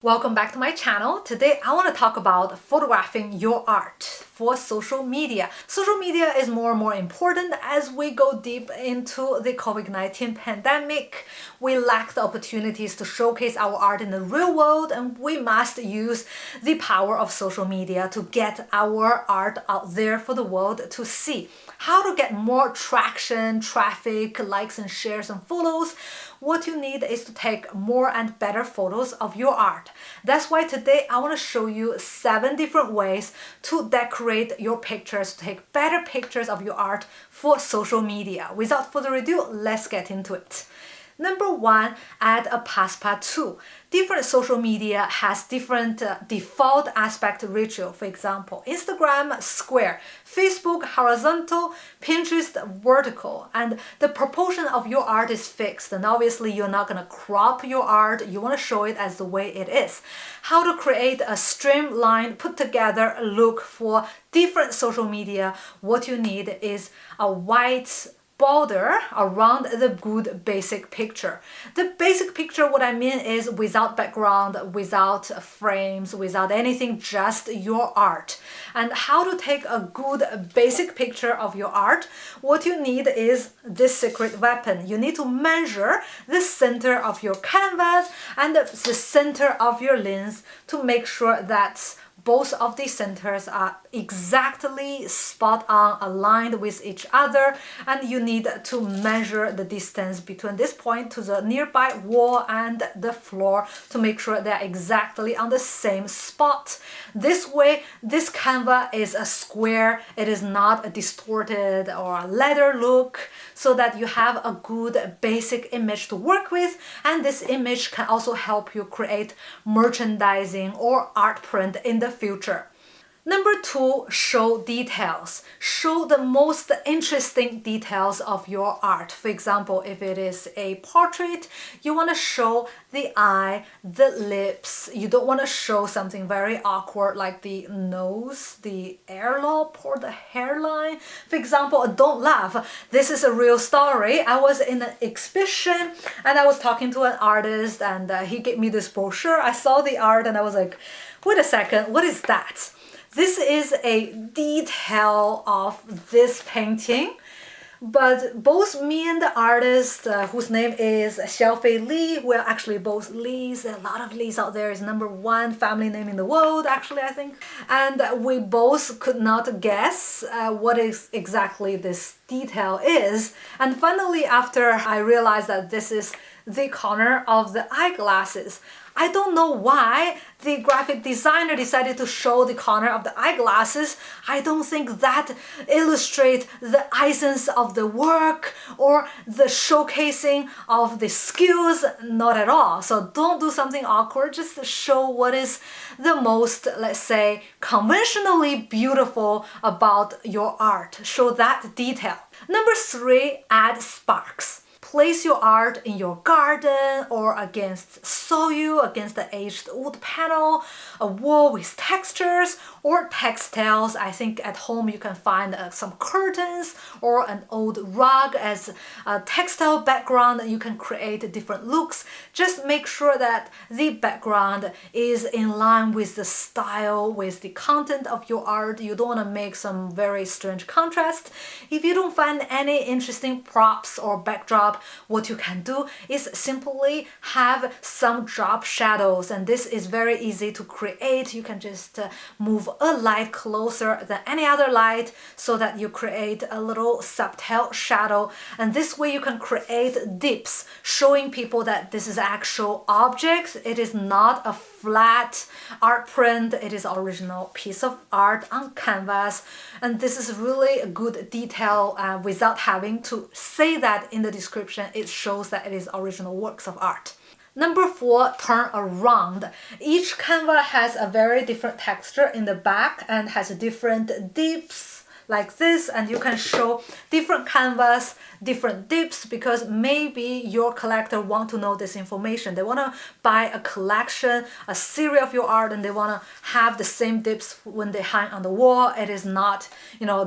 Welcome back to my channel. Today I want to talk about photographing your art for social media. Social media is more and more important as we go deep into the COVID-19 pandemic. We lack the opportunities to showcase our art in the real world, and we must use the power of social media to get our art out there for the world to see. How to get more traction, traffic, likes and shares and follows. What you need is to take more and better photos of your art. That's why today I want to show you 7 different ways to decorate your pictures, to take better pictures of your art for social media. Without further ado, let's get into it. Number 1, add a Passepartout. Different social media has different default aspect ratio. For example, Instagram square, Facebook horizontal, Pinterest vertical, and the proportion of your art is fixed. And obviously, you're not going to crop your art. You want to show it as the way it is. How to create a streamlined, put together look for different social media. What you need is a white border around the good basic picture. The basic picture, what I mean is without background, without frames, without anything, just your art. And how to take a good basic picture of your art, what you need is this secret weapon. You need to measure the center of your canvas and the center of your lens to make sure that both of these centers are exactly spot on, aligned with each other, and you need to measure the distance between this point to the nearby wall and the floor to make sure they're exactly on the same spot. This way, this canvas is a square, it is not a distorted or a leather look, so that you have a good basic image to work with, and this image can also help you create merchandising or art print in the future. Number 2, show details. Show the most interesting details of your art. For example, if it is a portrait, you want to show the eye, the lips. You don't want to show something very awkward like the nose, the earlobe, or the hairline. For example, don't laugh. This is a real story. I was in an exhibition and I was talking to an artist, and he gave me this brochure. I saw the art and I was like, wait a second, what is that? This is a detail of this painting, but both me and the artist, whose name is Xiaofei Li, we're actually both Lis. A lot of Lis out there. Is #1 family name in the world, actually, I think. And we both could not guess what is exactly this detail is. And finally, after I realized that this is the corner of the eyeglasses, I don't know why the graphic designer decided to show the corner of the eyeglasses. I don't think that illustrates the essence of the work or the showcasing of the skills, not at all. So don't do something awkward, just show what is the most, let's say, conventionally beautiful about your art. Show that detail. Number 3, add sparks. Place your art in your garden or against soil, against the aged wood panel, a wall with textures or textiles. I think at home you can find some curtains or an old rug as a textile background. You can create different looks. Just make sure that the background is in line with the style, with the content of your art. You don't want to make some very strange contrast. If you don't find any interesting props or backdrop, what you can do is simply have some drop shadows, and this is very easy to create. You can just move a light closer than any other light so that you create a little subtle shadow, and this way you can create dips, showing people that this is actual objects. It is not a flat art print, it is original piece of art on canvas, and this is really a good detail without having to say that in the description. It shows that it is original works of art. Number 4, turn around. Each canvas has a very different texture in the back and has different dips, like this, and you can show different canvas, different dips, because maybe your collector want to know this information. They want to buy a collection, a series of your art, and they want to have the same dips when they hang on the wall. It is not,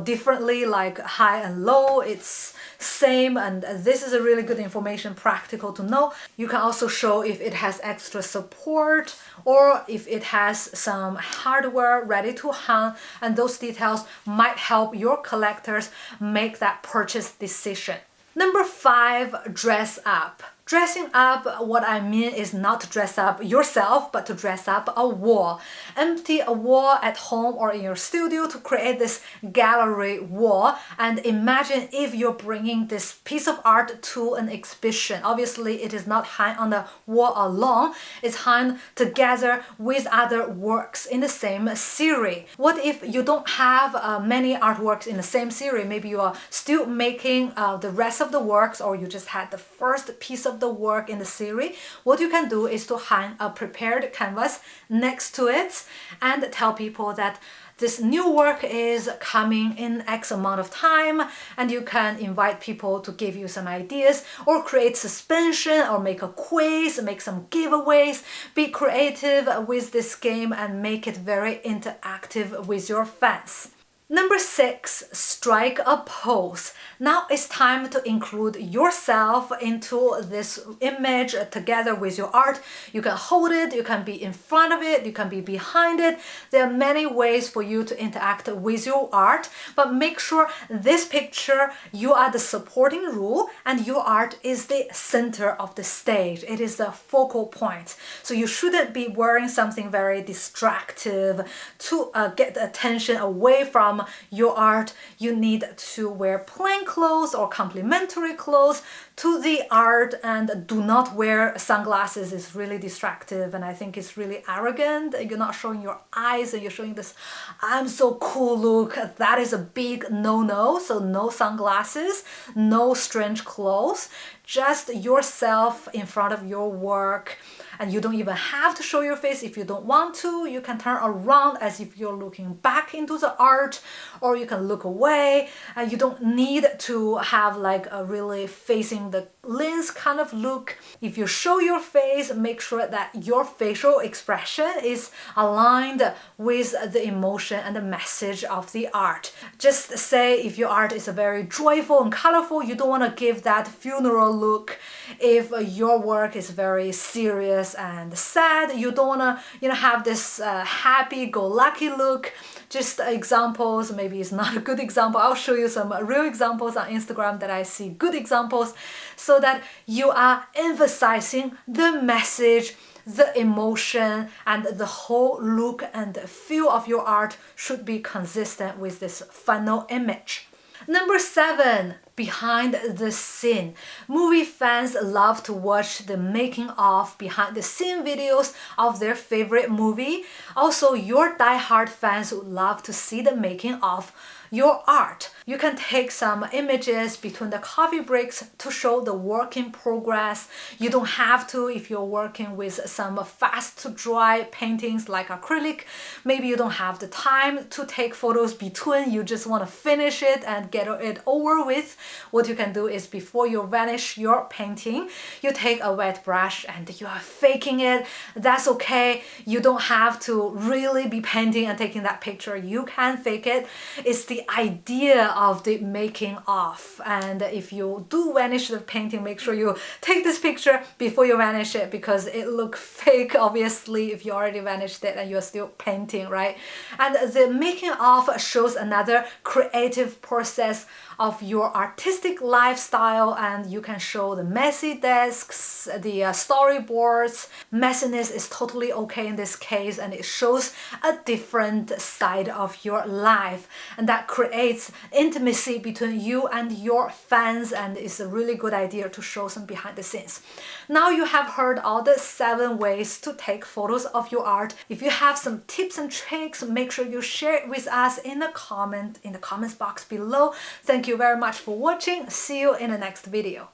differently like high and low. It's same, and this is a really good information, practical to know. You can also show if it has extra support or if it has some hardware ready to hang, and those details might help your collectors make that purchase decision. Number 5, dress up. Dressing up, what I mean is not to dress up yourself, but to dress up a wall. Empty a wall at home or in your studio to create this gallery wall, and imagine if you're bringing this piece of art to an exhibition. Obviously, it is not hung on the wall alone, it's hung together with other works in the same series. What if you don't have many artworks in the same series? Maybe you are still making the rest of the works, or you just had the first piece of the work in the series. What you can do is to hang a prepared canvas next to it and tell people that this new work is coming in X amount of time, and you can invite people to give you some ideas or create suspension or make a quiz, make some giveaways. Be creative with this game and make it very interactive with your fans. Number 6, strike a pose. Now it's time to include yourself into this image together with your art. You can hold it, you can be in front of it, you can be behind it. There are many ways for you to interact with your art, but make sure this picture, you are the supporting role and your art is the center of the stage. It is the focal point. So you shouldn't be wearing something very distractive to get the attention away from your art. You need to wear plain clothes or complementary clothes to the art, and do not wear sunglasses. It's really distractive, and I think it's really arrogant. You're not showing your eyes and you're showing this I'm so cool look. That is a big no-no. So no sunglasses, no strange clothes, just yourself in front of your work. And you don't even have to show your face if you don't want to. You can turn around as if you're looking back into the art, or you can look away. And you don't need to have like a really facing the lens kind of look. If you show your face, make sure that your facial expression is aligned with the emotion and the message of the art. Just say if your art is very joyful and colorful, you don't want to give that funeral look. If your work is very serious and sad, you don't want to have this happy-go-lucky look. Just examples, maybe it's not a good example. I'll show you some real examples on Instagram that I see good examples, so that you are emphasizing the message, the emotion, and the whole look and feel of your art should be consistent with this final image. Number 7, behind the scene. Movie fans love to watch the making of, behind the scene videos of their favorite movie. Also, your die-hard fans would love to see the making of your art. You can take some images between the coffee breaks to show the work in progress. You don't have to if you're working with some fast to dry paintings like acrylic. Maybe you don't have the time to take photos between, you just want to finish it and get it over with. What you can do is, before you vanish your painting, you take a wet brush and you are faking it. That's okay. You don't have to really be painting and taking that picture. You can fake it. It's the idea of the making of. And if you do vanish the painting, make sure you take this picture before you vanish it, because it looks fake obviously if you already vanished it and you're still painting, right? And the making of shows another creative process of your artistic lifestyle, and you can show the messy desks, the storyboards. Messiness is totally okay in this case, and it shows a different side of your life, and that creates intimacy between you and your fans, and it's a really good idea to show some behind the scenes. Now you have heard all the 7 ways to take photos of your art. If you have some tips and tricks, make sure you share it with us in the comments box below. Thank you very much for watching. See you in the next video.